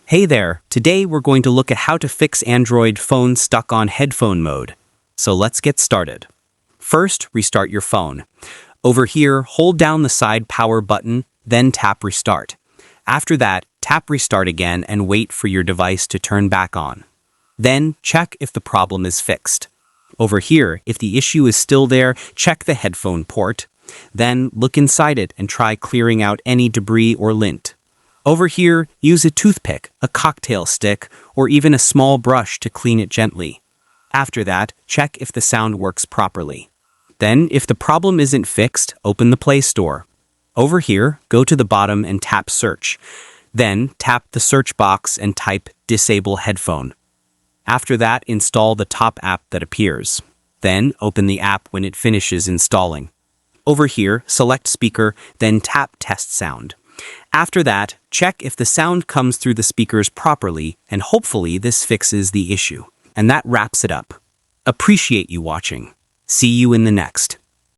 Hey there, today we're going to look at how to fix Android phone stuck on headphone mode. So let's get started. First, restart your phone. Over here, hold down the side power button, then tap restart. After that, tap restart again and wait for your device to turn back on. Then, check if the problem is fixed. Over here, if the issue is still there, check the headphone port. Then, look inside it and try clearing out any debris or lint. Over here, use a toothpick, a cocktail stick, or even a small brush to clean it gently. After that, check if the sound works properly. Then, if the problem isn't fixed, open the Play Store. Over here, go to the bottom and tap Search. Then, tap the search box and type Disable Headphone. After that, install the top app that appears. Then, open the app when it finishes installing. Over here, select Speaker, then tap Test Sound. After that, check if the sound comes through the speakers properly, and hopefully this fixes the issue. And that wraps it up. Appreciate you watching. See you in the next.